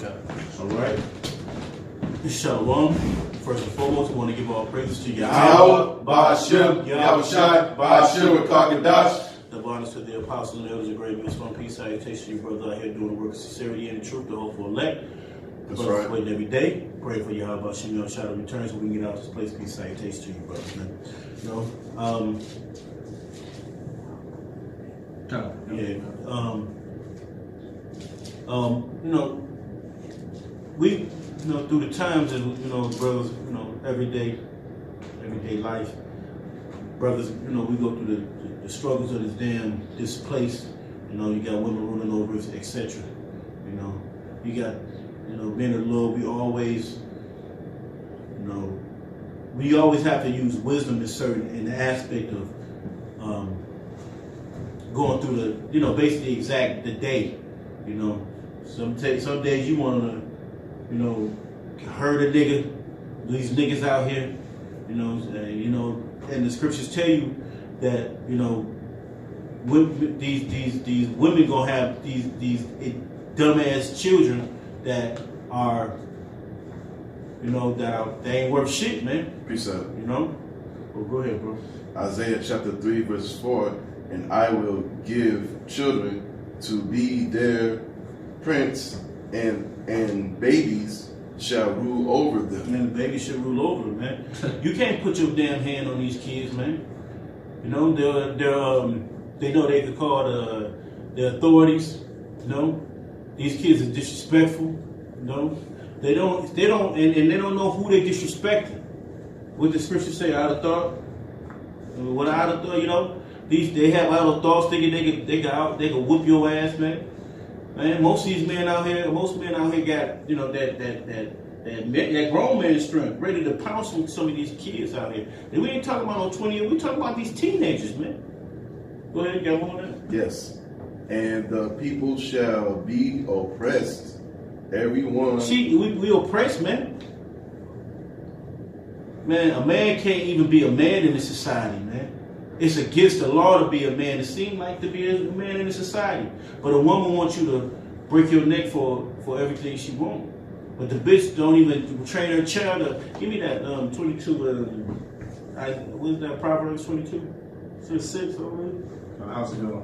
Okay. All right. Shalom. First and foremost, we want to give all praises to Yahweh, Ba'ashem, Yahushai, Ba'ashem, Kakadash. The honors to the apostles and elders of great ministry. Peace, salutation to you, brothers out here doing the work of sincerity and the truth, the hopeful elect. That's brothers right. waiting every day. Pray for Yahweh, Ba'ashem, Yahushai to return so we can get out of this place. Peace, salutation to you, brothers, man. You know, you know, we, you know, through the times and, you know, brothers, you know, everyday life, brothers, you know, we go through the struggles of this place. You know, you got women ruling over us, etc. You know, you got, you know, being a Lord, we always have to use wisdom in the aspect of going through the, you know, basically the day. You know, some days you want to, you know, hurt a nigga, these niggas out here, you know, and the scriptures tell you that, you know, these women gonna have these dumbass children that are, you know, they ain't worth shit, man. Peace out. You know? Well, go ahead, bro. Isaiah chapter 3, verse 4, and I will give children to be their prince, and babies shall rule over them. Man, the babies should rule over them, man. You can't put your damn hand on these kids, man. You know, they know they could call the authorities. You know, these kids are disrespectful. You know, they don't, and they don't know who they disrespecting. What the scriptures say, out of thought. What out of thought, you know, they have idle thoughts, thinking they can whoop your ass, man. Man, most men out here got, you know, that grown man strength, ready to pounce on some of these kids out here. And we ain't talking about no 20 we talking about these teenagers, man. Go ahead, you got one on that? Yes. And the people shall be oppressed. Everyone. See, we oppressed, man. Man, a man can't even be a man in this society, man. It's against the law to be a man. It seems like to be a man in the society. But a woman wants you to break your neck for everything she wants. But the bitch don't even train her child to... Give me that 22... what is that, Proverbs 22? 6 over there? How's it going?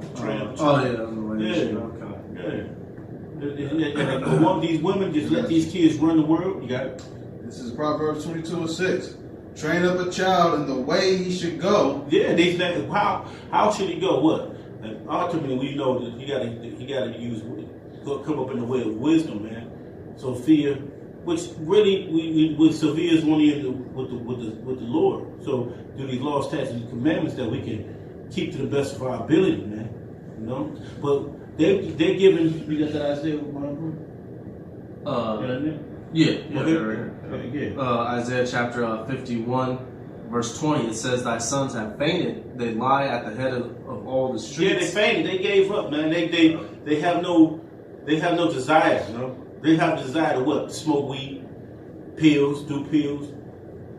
These women just let these kids run the world. You got it? This is Proverbs 22:6. Train up a child in the way he should go. Yeah, how should he go? What? And ultimately, we know that he gotta come up in the way of wisdom, man. Sophia, which really with Sophia is only with the Lord. So through these laws, statutes, and commandments that we can keep to the best of our ability, man. You know, but they're giving. You got that Isaiah? Isaiah chapter 51, verse 20. It says, "Thy sons have fainted; they lie at the head of all the streets." Yeah, they fainted. They gave up, man. They have no desire. You know, they have desire to what? Smoke weed, pills, do pills,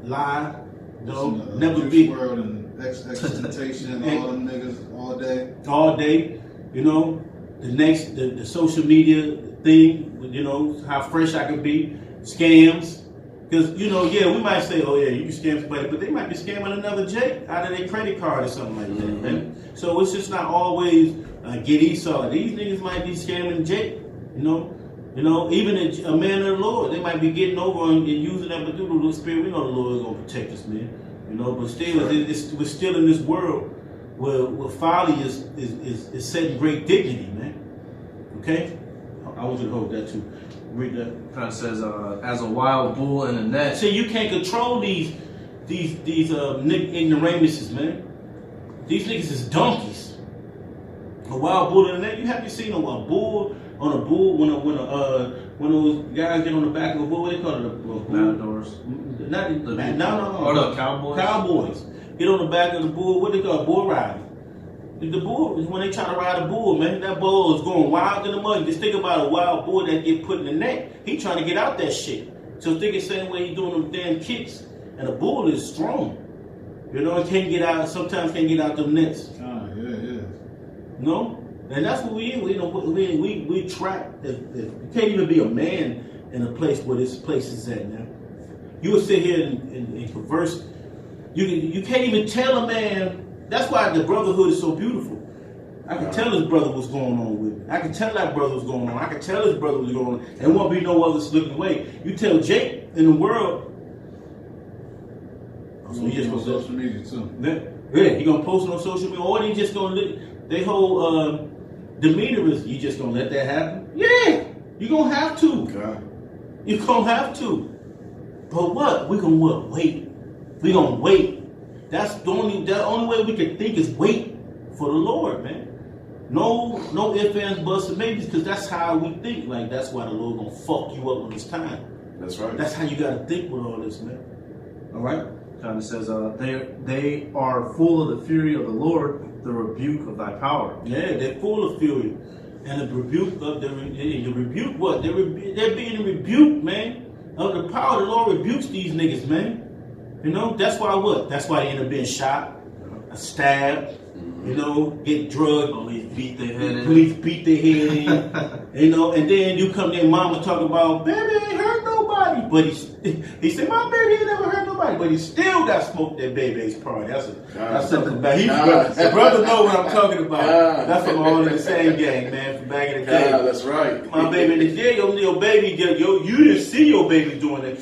lie. You know, never be. World and expectation, all them niggas all day. You know, the social media thing. You know how fresh I can be. Scams. Because, you know, yeah, we might say, oh, yeah, you can scam somebody, but they might be scamming another Jake out of their credit card or something like that, man. So it's just not always get Esau. These niggas might be scamming Jake, you know, even a man of the Lord. They might be getting over and using that, but through the Holy Spirit, we know the Lord is going to protect us, man. You know, but still, we're still in this world where folly is setting great dignity, man. Okay? I want you to hold that too. Read that. It says, as a wild bull in a net. See, you can't control these ignoramuses, man. These niggas is donkeys. A wild bull in the net. You haven't seen a bull on a bull when those guys get on the back of a bull. What they call it? A bull? Matadors. No. Cowboys. Cowboys get on the back of the bull. What they call bull riding. The bull is when they try to ride a bull, man. That bull is going wild in the mud. Just think about a wild bull that get put in the net. He trying to get out that shit. So think the same way he doing them damn kicks. And a bull is strong. You know, it can't get out. Sometimes can't get out them nets. Yeah. No, And that's what we we trapped. You can't even be a man in a place where this place is at now. You would sit here and converse. You can't even tell a man. That's why the brotherhood is so beautiful. I can tell his brother what's going on with me. I can tell that brother what's going on. I can tell his brother what's going on. There won't be no other slipping away. You tell Jake in the world. So he just on social media too. Yeah, he gonna post it on social media, or they just gonna they whole demeanor is you just gonna let that happen? Yeah, you gonna have to. God. You gonna have to. But what? We gonna what? Wait. We gonna wait. That's the only way we can think is wait for the Lord, man. No ifs, ands, buts, and maybes, because that's how we think. Like that's why the Lord gonna fuck you up when it's time. That's right. That's how you gotta think with all this, man. All right. Kind of says, they are full of the fury of the Lord, the rebuke of thy power. Yeah, they're full of fury, and the rebuke of the rebuke. What they're being rebuked, man, of the power. The Lord rebukes these niggas, man. You know that's why what? That's why they end up being shot, stabbed. You know, get drugged. Police beat their head in. Police beat their head in. You know, and then you come there, mama talk about baby ain't hurt nobody, but he said my baby ain't never hurt nobody, but he still got smoked at baby's party. That's something bad. The brother know what I'm talking about. That's from all in the same gang, man, from back in the day. That's right. My baby, your baby, you didn't see your baby doing it.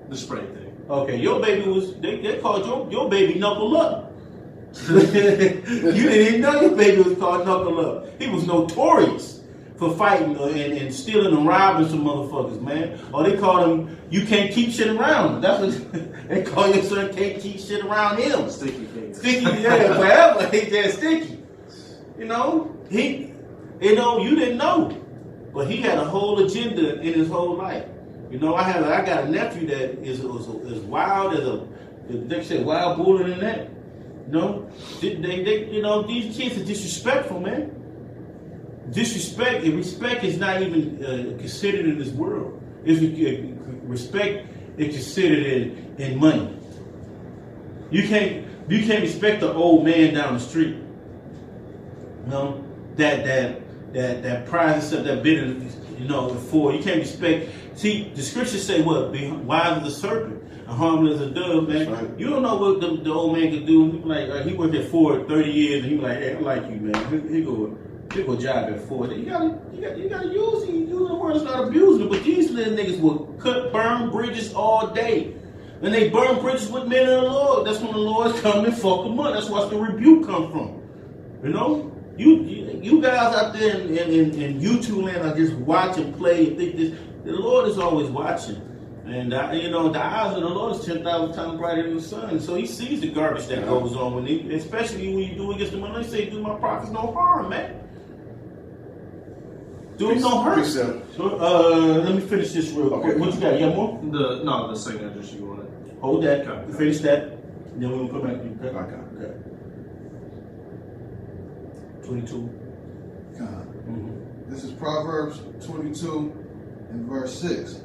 The spray thing. Okay, your baby was they called your baby knuckle up. You didn't even know your baby was called knuckle up. He was notorious for fighting and stealing and robbing some motherfuckers, man. Or they called him, you can't keep shit around him. That's what they call your son, can't keep shit around him. Sticky fingers. Sticky, yeah, forever. He just sticky. You know, you didn't know. But he had a whole agenda in his whole life. You know, I got a nephew that is wild as they say wild buller than that. No, they these kids are disrespectful, man. Disrespect and respect is not even considered in this world. Respect is considered in money. You can't respect the old man down the street. You know that pride itself, that bitterness. You know, before you can't respect. See, the scriptures say what? Be wise as a serpent. Harmless as a dove, man. Right. You don't know what the old man could do. He like he worked at Ford 30 years, and he like, hey, I like you, man. He go job at Ford. You gotta use him. Using the word is not abusing it, but these little niggas will burn bridges all day, and they burn bridges with men of the Lord. That's when the Lord's coming and fuck them up. That's where the rebuke come from. You know, you guys out there in YouTube land are just watch and play and think this. The Lord is always watching. And the eyes of the Lord is 10,000 times brighter than the sun. So He sees the garbage that goes on especially when you do against the money. They say, "Do my prophets no harm, man? Do them no hurt." So, let me finish this real quick. What you got? You got more? The second address you wanted. Hold that. Okay. Finish that. Then we'll come back to you. Okay. Okay. 22. God. This is Proverbs 22 and verse 6.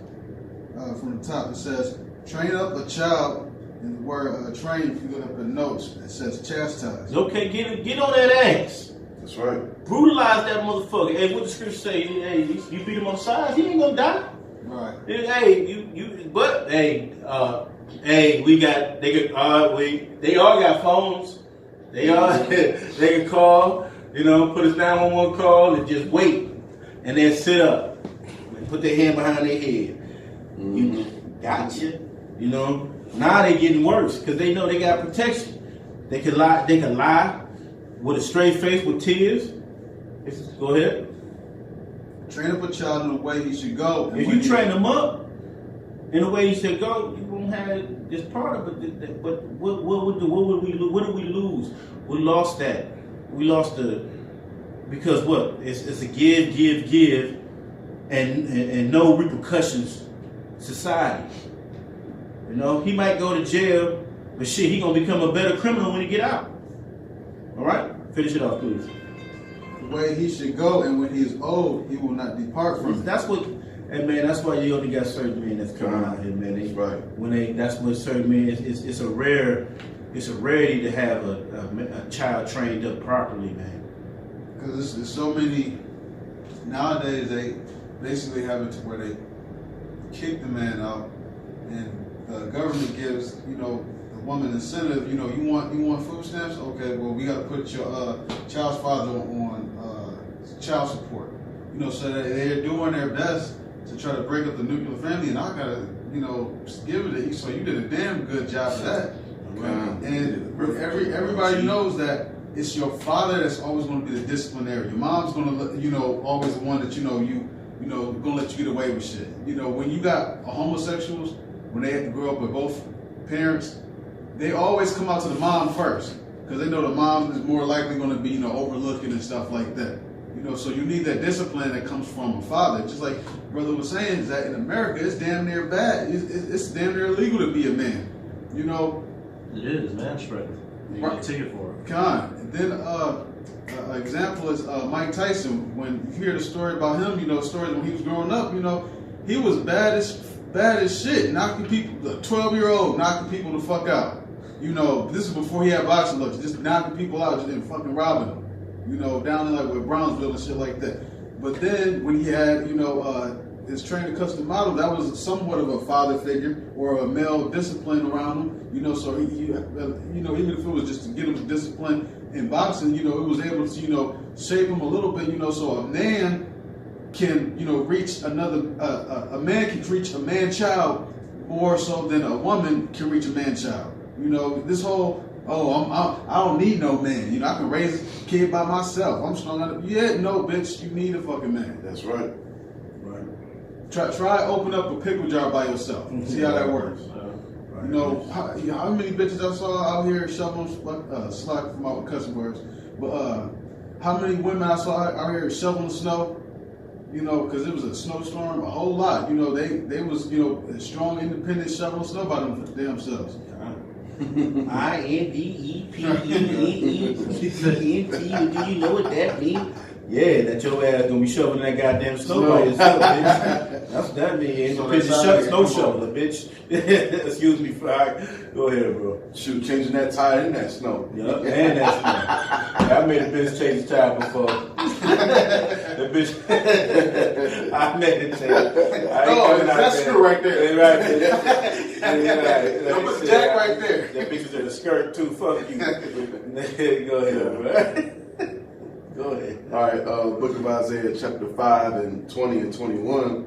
From the top, it says, train up a child, and the word train, if you look up the notes, it says chastise. Okay, get on that ass. That's right. Brutalize that motherfucker. Hey, what the scripture say? Hey, you beat him on sides, he ain't gonna die. Right. Hey, they all got phones. They can call, put a 911 call and just wait. And then sit up. And put their hand behind their head. You gotcha. Now they getting worse because they know they got protection. They can lie with a straight face with tears. Go ahead. Train up a child in the way he should go. If you train them up in the way he should go, you won't have this part of it. But what did we lose? We lost that. We lost because what? It's a give, and no repercussions. Society. He might go to jail, but shit, he gonna become a better criminal when he get out. All right, finish it off, please. The way he should go, and when he is old, he will not depart from it. That's what, and man, that's why you only got certain men that's coming out here, man. That's what certain men. It's a rarity to have a child trained up properly, man. because there's so many nowadays. They basically have it to where they kick the man out, and the government gives the woman incentive. You want food stamps? Okay, well we got to put your child's father on child support. So they're doing their best to try to break up the nuclear family, and I gotta give it to you. So you did a damn good job of that. And everybody knows that it's your father that's always going to be the disciplinary. Your mom's going to, always the one that going to let you get away with shit. When you got homosexuals, when they have to grow up with both parents, they always come out to the mom first because they know the mom is more likely going to be, overlooking and stuff like that. So you need that discipline that comes from a father. Just like brother was saying, is that in America it's damn near bad. It's damn near illegal to be a man. It is, man, straight. You get a ticket for it. And then an example is Mike Tyson. When you hear the story about him, stories when he was growing up, he was bad as shit, knocking people, a 12-year-old knocking people the fuck out. This is before he had boxing looks, just knocking people out, just and fucking robbing them. Down in with Brownsville and shit like that. But then when he had, his trainer custom model, that was somewhat of a father figure or a male discipline around him. So he even if it was just to get him discipline in boxing, it was able to, shape him a little bit, so a man can, reach another, a man can reach a man-child more so than a woman can reach a man-child. This whole, I don't need no man. I can raise a kid by myself. I'm strong enough. Yeah, no, bitch, you need a fucking man. That's right. Try open up a pickle jar by yourself. See how that works. How many bitches I saw out here shoveling slack from my cussing words, but how many women I saw out here shoveling snow? Because it was a snowstorm, a whole lot. They was strong, independent shoveling snow by themselves. INDEPENDENT. Do you know what that means? Yeah, that your ass gonna be shoveling that goddamn snow by yourself, bitch. That's what that means. Independent snow shoveler, bitch. Excuse me, Fry. Go ahead, bro. Shoot, changing that tire in that snow. Yup, and that snow. Yeah, I made a bitch change the tire before. The bitch. I made it change. That's screw right there. Right. That was Jack right there. That bitch was in a skirt too. Fuck you. Go ahead, bro. Go ahead. All right, Book of Isaiah, chapter 5 and 20 and 21.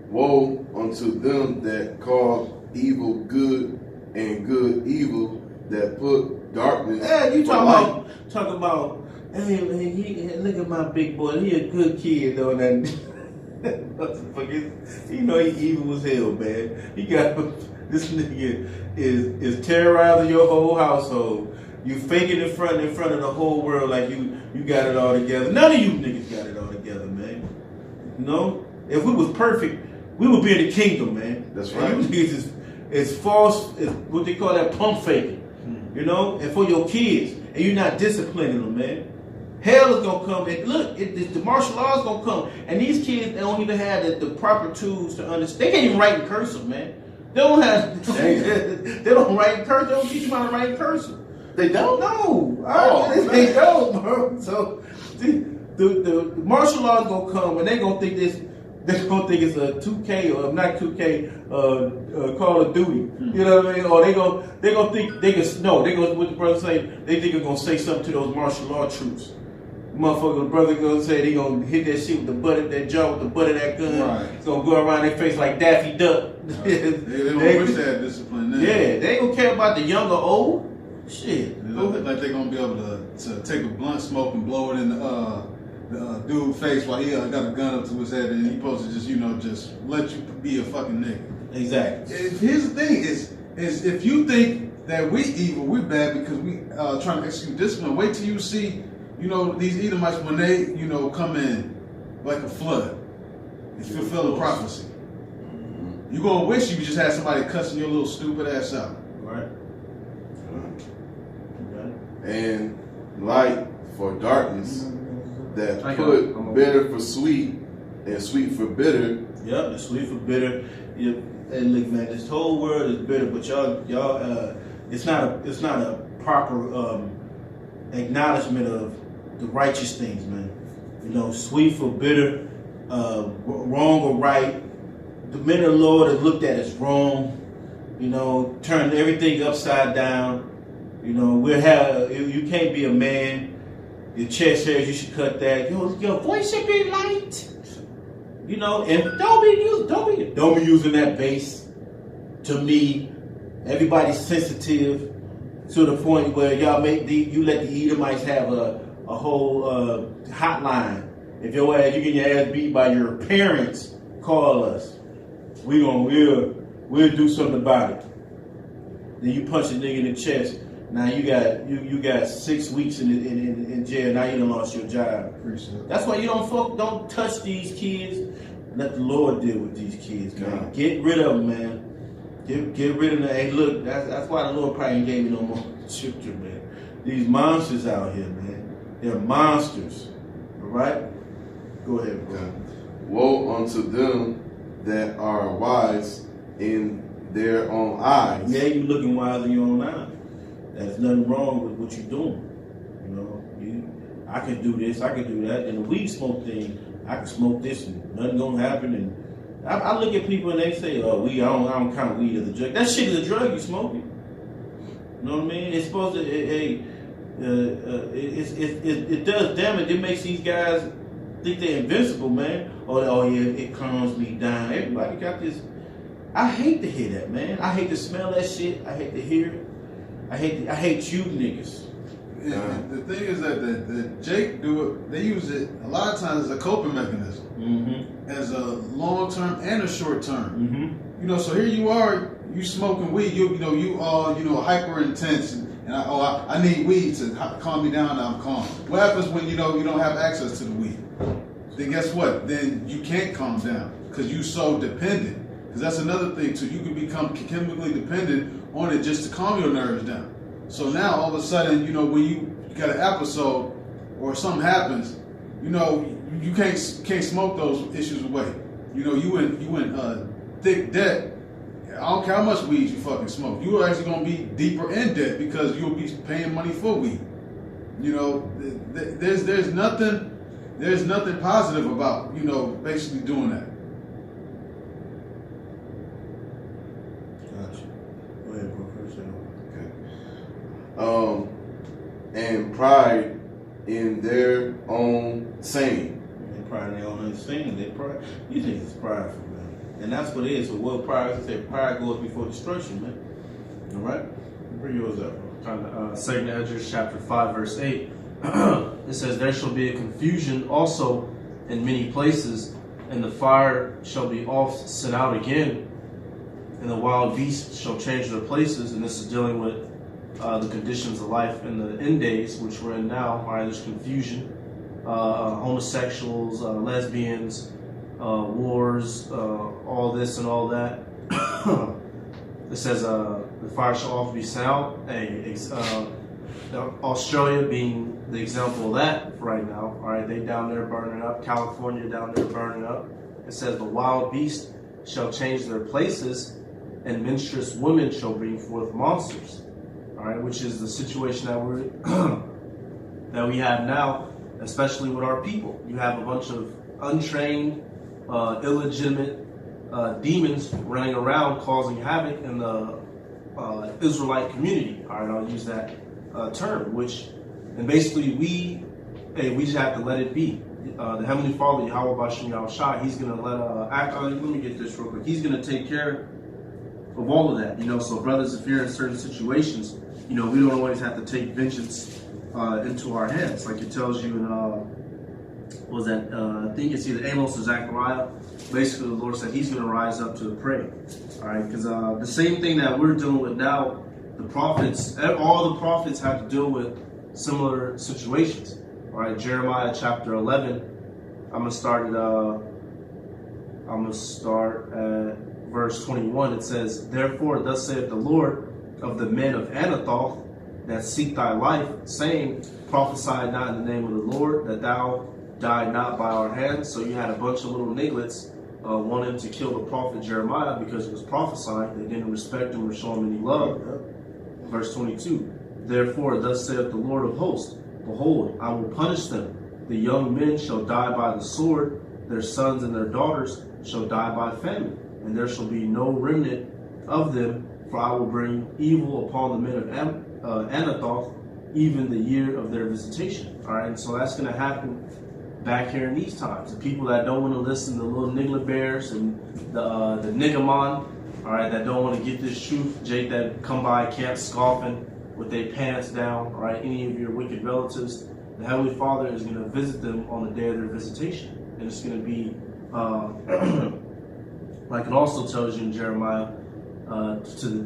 Woe unto them that call evil good and good evil, that put darkness. Hey, you talking about? Hey, man, look at my big boy. He a good kid though. That he evil as hell, man. He got this nigga is terrorizing your whole household. You fake it in front of the whole world like you got it all together. None of you niggas got it all together, man. If we was perfect, we would be in the kingdom, man. That's right. And you niggas is false, is what they call that pump faking. And for your kids, and you're not disciplining them, man. Hell is gonna come, and look, the martial law is gonna come, and these kids, they don't even have the proper tools to understand. They can't even write in cursive, man. They don't have. They don't write in cursive. They don't teach them how to write in cursive. They don't? No. They don't, bro. So the martial law is gonna come, and they're gonna think this. They're gonna think it's a 2K or not 2K Call of Duty. You know what I mean? Or they gonna think they can what the brother say. They think they're gonna say something to those martial law troops. Motherfucker, the brother gonna say they gonna hit that shit with the butt of that jaw with the butt of that gun. Right. It's gonna go around their face like Daffy Duck. They don't wish they had discipline then. Yeah, they ain't gonna care about the young or old. Shit. They look like they're gonna be able to take a blunt smoke and blow it in the dude's face while he got a gun up to his head, and he supposed to just just let you be a fucking nigga. Exactly. Here's the thing: is if you think that we evil, we bad because we trying to execute discipline. Wait till you see these Edomites when they come in like a flood and fulfill the prophecy. You're gonna wish you just had somebody cussing your little stupid ass out. Right. And light for darkness, that put bitter for sweet and sweet for bitter. Yep, it's sweet for bitter. And look, man, this whole world is bitter, but y'all, it's not a proper acknowledgement of the righteous things, man. sweet for bitter, wrong or right. The men of the Lord are looked at as wrong, turn everything upside down. You can't be a man. Your chest hairs, you should cut that. Your voice should be light. And don't be using that bass. To me, everybody's sensitive to the point where y'all you let the Edomites have a whole hotline. If you get your ass beat by your parents, call us. We'll do something about it. Then you punch a nigga in the chest. Now you got 6 weeks in jail. Now you done lost your job. That's why you don't touch these kids. Let the Lord deal with these kids, man. God. Get rid of them, man. Get rid of them. Hey, look, that's why the Lord probably ain't gave me no more scripture, man. These monsters out here, man. They're monsters. All right? Go ahead, bro. Woe unto them that are wise in their own eyes. Yeah, you looking wise in your own eyes. There's nothing wrong with what you're doing. I can do this, I can do that. And the weed smoke thing, I can smoke this and nothing gonna happen. And I look at people and they say, "Oh, I don't count weed as a drug." That shit is a drug. You smoking. You know what I mean? It's supposed to. It does damage. It makes these guys think they're invincible, man. Oh yeah, it calms me down. Everybody got this. I hate to hear that, man. I hate to smell that shit. I hate to hear it. I hate you niggas. The thing is that Jake do it. They use it a lot of times as a coping mechanism, as a long term and a short term. So here you are, you smoking weed. You all hyper intense, and I need weed to calm me down. And I'm calm. What happens when you don't have access to the weed? Then guess what? Then you can't calm down because you're so dependent. Because that's another thing too. You can become chemically dependent on it just to calm your nerves down. So now all of a sudden, when you got an episode or something happens, you can't smoke those issues away. You went thick debt. I don't care how much weed you fucking smoke. You are actually gonna be deeper in debt because you'll be paying money for weed. There's nothing positive about basically doing that. And pride in their own saying. They pride in their own understanding. These niggas is prideful, man. And that's what it is. So what pride is, pride goes before destruction, man. All right? Bring yours up, bro. 2nd Esdras chapter 5, verse 8. It says, "There shall be a confusion also in many places, and the fire shall be oft sent out again, and the wild beasts shall change their places." And this is dealing with the conditions of life in the end days, which we're in now. All right, there's confusion, homosexuals, lesbians, wars, all this and all that. It says the fire shall often be sent out. Australia being the example of that right now. All right, they down there burning up. California down there burning up. It says the wild beast shall change their places, and menstruous women shall bring forth monsters. All right, which is the situation that we have now, especially with our people. You have a bunch of untrained, illegitimate demons running around causing havoc in the Israelite community. All right, I'll use that term. And basically we just have to let it be. The Heavenly Father, Yahweh Bashem Yahushua, He's going to let me get this real quick. He's going to take care of all of that. So brothers, if you're in certain situations, we don't always have to take vengeance into our hands. Like it tells you in, I think it's either Amos or Zechariah. Basically, the Lord said He's going to rise up to the prey. All right, because the same thing that we're dealing with now, all the prophets have to deal with similar situations. All right, Jeremiah chapter 11. I'm gonna start at verse 21. It says, "Therefore, thus saith the Lord of the men of Anathoth that seek thy life, saying, prophesy not in the name of the Lord, that thou die not by our hands." So you had a bunch of little nigglets wanting to kill the prophet Jeremiah because he was prophesying. They didn't respect him or show him any love. Verse 22, "Therefore, thus saith the Lord of hosts, behold, I will punish them The young men shall die by the sword, their sons and their daughters shall die by famine, and there shall be no remnant of them, for I will bring evil upon the men of Anathoth, even the year of their visitation. All right, and so that's going to happen back here in these times. The people that don't want to listen to the little niggler bears and the niggamon, all right, that don't want to get this truth, Jake, that come by camp scoffing with their pants down, all right, any of your wicked relatives, the Heavenly Father is going to visit them on the day of their visitation. And it's going to be, like it also tells you in Jeremiah, to the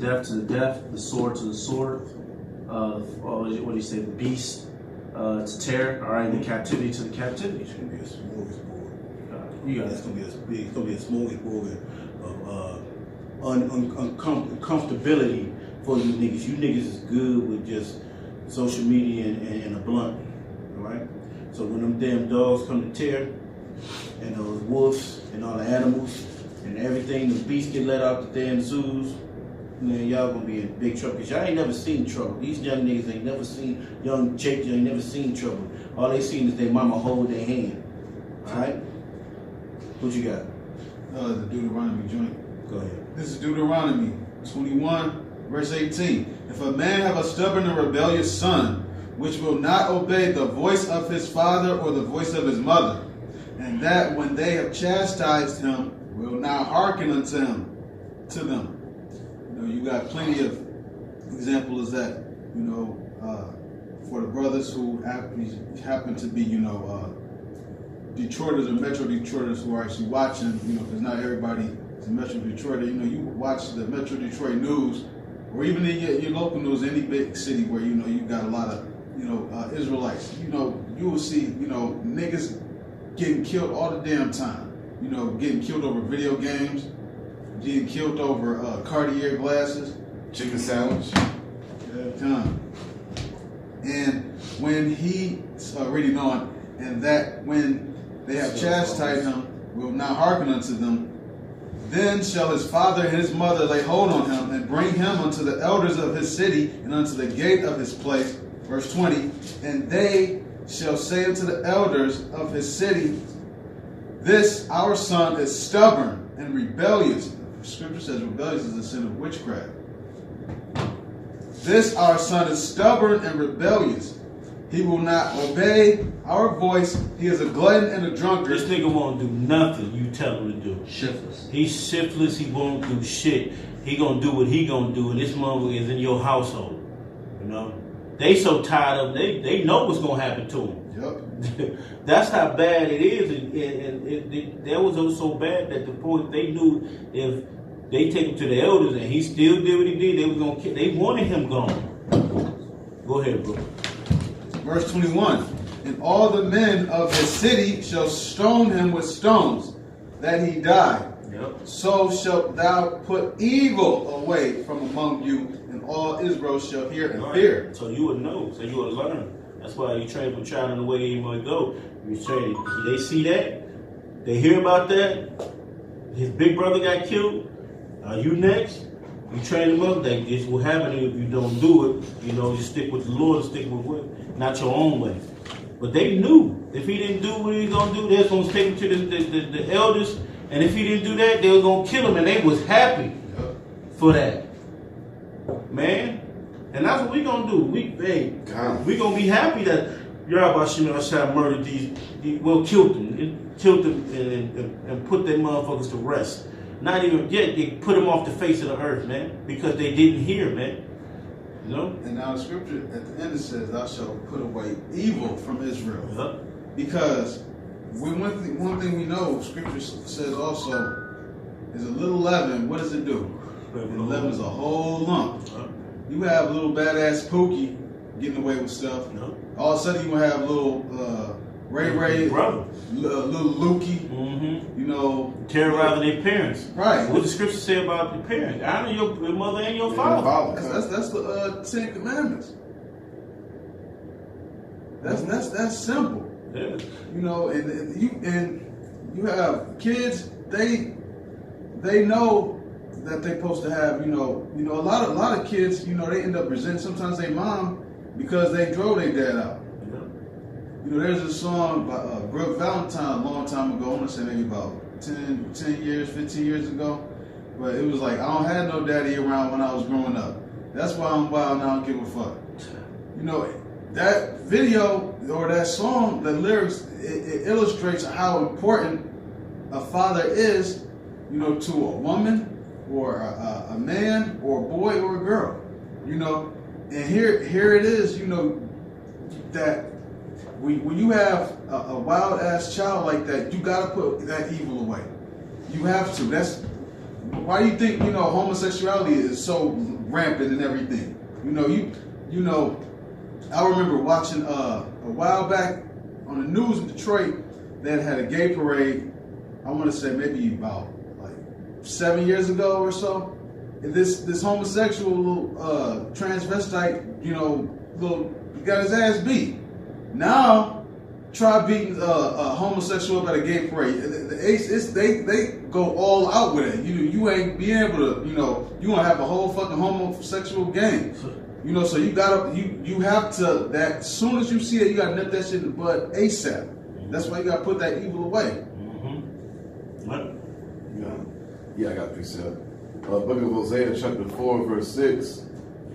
death, the sword to the sword, what do you say, the beast to tear, all right, the captivity to the captivity. It's going to be a smorgasbord. You got It's going to be a smorgasbord of uncomfortability for you niggas. You niggas is good with just social media and a blunt, all right? So when them damn dogs come to tear, and those wolves and all the animals and everything, the beasts get let out the damn zoos, man, y'all gonna be in big trouble. Cause y'all ain't never seen trouble. These young niggas ain't never seen, young Jake ain't never seen trouble. All they seen is their mama hold their hand. Alright? What you got? The Deuteronomy joint. Go ahead. This is Deuteronomy 21, verse 18. If a man have a stubborn and rebellious son, which will not obey the voice of his father or the voice of his mother, and that when they have chastised him, will not hearken unto him, to them. You know, you got plenty of examples that, you know, for the brothers who happen to be, you know, Detroiters or Metro Detroiters who are actually watching, you know, because not everybody is a Metro Detroiter. You know, you watch the Metro Detroit news, or even in your local news, any big city where, you know, you got a lot of, you know, Israelites. You know, you will see, you know, niggas getting killed all the damn time. You know, getting killed over video games, getting killed over Cartier glasses. Chicken sandwich. And when he reading on, and that when they have chastised him, will not hearken unto them, then shall his father and his mother lay hold on him, and bring him unto the elders of his city, and unto the gate of his place. Verse 20, and they shall say unto the elders of his city, this our son is stubborn and rebellious. Scripture says rebellious is a sin of witchcraft. This our son is stubborn and rebellious. He will not obey our voice. He is a glutton and a drunkard. This nigga won't do nothing you tell him to do. Shiftless. He's shiftless. He won't do shit. He gonna do what he gonna do, and this motherfucker is in your household. You know, they so tired of him. They know what's gonna happen to him. Yep. That's how bad it is, and that was so bad that the point they knew if they take him to the elders and he still did what he did, they was gonna kill. They wanted him gone. Go ahead, bro. Verse 21, and all the men of his city shall stone him with stones, that he die. Yep. So shalt thou put evil away from among you, and all Israel shall hear and fear. So you would know. So you would learn. That's why you train from child in the way he might go. You train. They see that. They hear about that. His big brother got killed. Are you next? You train them up. That this will happen if you don't do it. You know, you stick with the Lord, stick with what, not your own way. But they knew if he didn't do what he was gonna do, they was gonna take him to the elders. And if he didn't do that, they were gonna kill him. And they was happy for that, man. And that's what we gonna do. We gonna be happy that Yahweh murdered these killed them and put them motherfuckers to rest. Not even yet, they put them off the face of the earth, man, because they didn't hear, man. You know? And now the scripture at the end it says, thou shalt put away evil from Israel. Yep. Because one thing we know, scripture says also, is a little leaven, what does it do? And leaven is a whole lump. You have little badass Pookie getting away with stuff. No. All of a sudden you gonna have little Ray, brother, little Lukey, you know, terrorizing their parents. Right. What the scripture say about the parents? Honor your mother and your father. That's the Ten Commandments. That's simple. Yeah. You know, and you have kids. They know that they're supposed to have. You know, a lot of kids. You know, they end up resenting sometimes their mom because they drove their dad out. Yeah. You know, there's a song by Brooke Valentine a long time ago. I want to say maybe about 10 years, 15 years ago. But it was like, I don't have no daddy around when I was growing up. That's why I'm wild and I don't give a fuck. You know, that video or that song, the lyrics, it illustrates how important a father is, you know, to a woman or a man or a boy or a girl. You know, and here it is, you know, that when you have a wild ass child like that, you gotta put that evil away. You have to. That's why do you think, you know, homosexuality is so rampant and everything. You know, I remember watching a while back on the news in Detroit that had a gay parade. I want to say maybe about like 7 years ago or so. And this homosexual transvestite, you know, got his ass beat. Now, try beating a homosexual up at a gay parade. They go all out with it. You ain't being able to, you know, you gonna have a whole fucking homosexual gang. You know, so you have to, that as soon as you see it, you gotta nip that shit in the bud ASAP. That's why you gotta put that evil away. What? Yeah, I got precept. Book of Hosea, chapter 4, verse 6.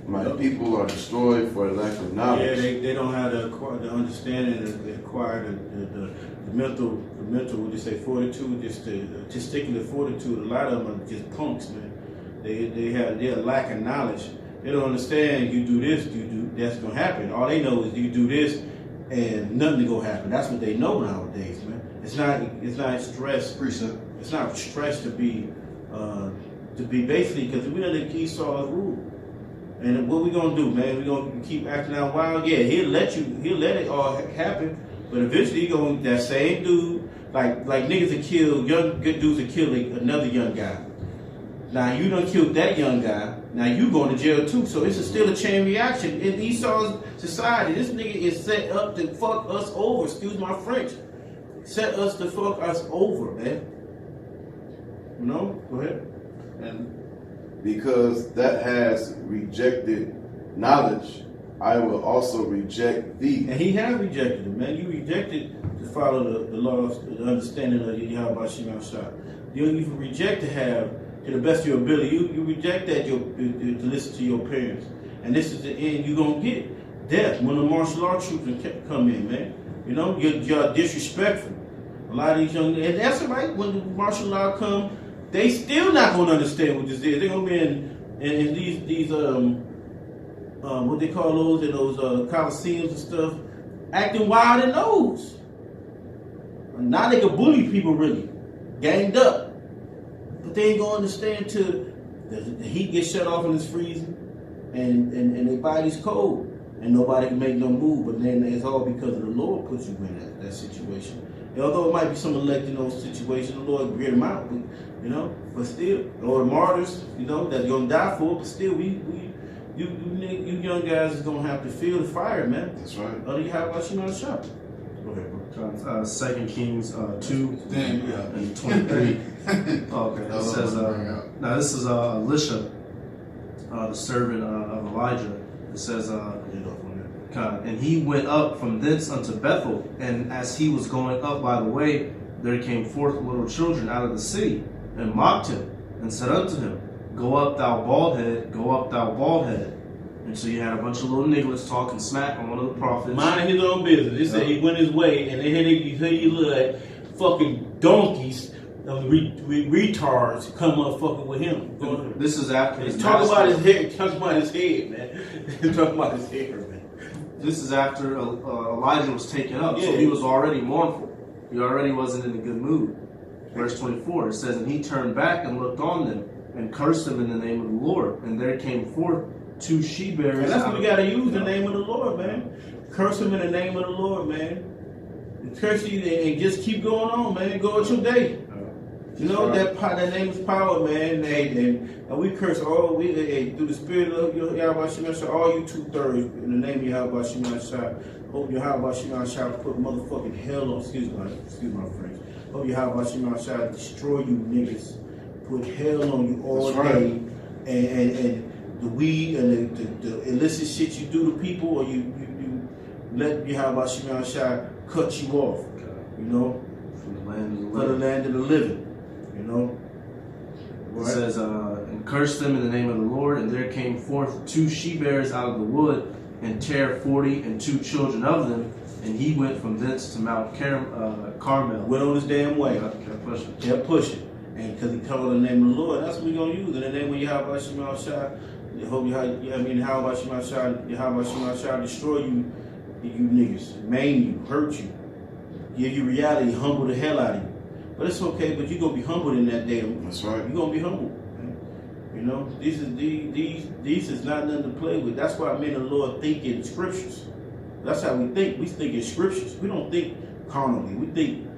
My people are destroyed for a lack of knowledge. Yeah, they don't have the understanding, they acquire the mental, what do you say, fortitude, just sticking to fortitude. A lot of them are just punks, man. They're lack of knowledge. They don't understand you do this, that's gonna happen. All they know is you do this and nothing gonna happen. That's what they know nowadays, man. It's not stress. Precept. It's not stress to be basically, because we know that Esau's rule. And what we gonna do, man? We gonna keep acting out wild? Yeah, he'll let it all happen, but eventually that same dude, like niggas that kill good dudes that kill another young guy. Now you done killed that young guy. Now you going to jail too. So it's still a chain reaction in Esau's society. This nigga is set up to fuck us over. Excuse my French. Set us to fuck us over, man. You know? Go ahead. And because that has rejected knowledge, I will also reject thee. And he has rejected it, man. You rejected to follow the laws, the understanding of Yahweh Shem Shah. You reject to have, to the best of your ability, you reject that to listen to your parents. And this is the end you're going to get. Death, when the martial arts troops come in, man. You know, you're disrespectful. A lot of these young, and that's right, when the martial law come, they still not going to understand what this is. They're going to be in these what they call those, in those coliseums and stuff, acting wild in those. Now they can bully people really, ganged up. But they ain't going to understand till the heat gets shut off and it's freezing, and their body's cold, and nobody can make no move. But then it's all because of the Lord puts you in that situation. And although it might be some elect in those situations, the Lord grit them out, you know. But still, or martyrs, you know, that you're gonna die for. But still, you young guys is gonna have to feel the fire, man. That's right. Other you have what you know to shop. Go ahead, bro. 2 Kings 2 Damn, and 23. Okay, it says, now this is Elisha, the servant of Elijah. It says, and he went up from thence unto Bethel, and as he was going up by the way, there came forth little children out of the city, and mocked him, and said unto him, Go up, thou bald head, go up, thou bald head. And so you had a bunch of little nigglets talking smack on one of the prophets. Minding his own business. They said he went his way, and then you look like fucking donkeys, retards come up fucking with him. This is after his talk about his head. Talk about his head, man. Talk about his hair, man. This is after Elijah was taken up, yeah. So he was already mournful. He already wasn't in a good mood. Verse 24, it says, And he turned back and looked on them, and cursed them in the name of the Lord. And there came forth 2 she-bears. And that's what we got to use, the name of the Lord, man. Curse them in the name of the Lord, man. Curse you and just keep going on, man. Go with your day. You know, that name is power, man. And we curse through the spirit of Yahweh Shem Shah, all you 2/3 in the name of Yahweh Shem Shah. Hope Yahweh Shem Shah put motherfucking hell on, excuse my French. Hope Yahweh Shem Shah destroy you niggas. Put hell on you all day. And the weed and the illicit shit you do to people, or you let Yahweh Shem Shah cut you off. You know, From the land of the for the living. land of the living. You know. It says, and cursed them in the name of the Lord, and there came forth 2 she-bears out of the wood, and tare 40 and 2 children of them, and he went from thence to Mount Carmel. Went on his damn way. Kept pushing. Kept pushing. And because he called the name of the Lord, that's what we're going to use. In the name of Yahweh Shema Shai, Yahweh Shema Shai destroy you, you niggas, maim you, hurt you, give you reality, humble the hell out of you. But it's okay, but you're going to be humbled in that day. That's right. You're going to be humbled. You know, these is not nothing to play with. That's why men of the Lord think in scriptures. That's how we think. We think in scriptures. We don't think carnally. We think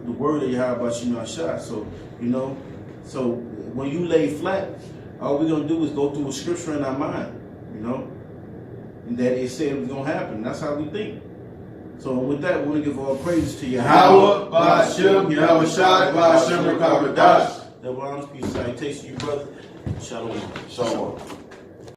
the word of Yahweh Shema Shai. So, you know, so when you lay flat, all we're going to do is go through a scripture in our mind, you know, and that it said it was going to happen. That's how we think. So with that, we want to give all praises to Yahweh, Ba'ashem, Yahweh Shai, Ba'ashem, Rekabadash. That honest peace, salutation, you brother. Shalom. Shalom.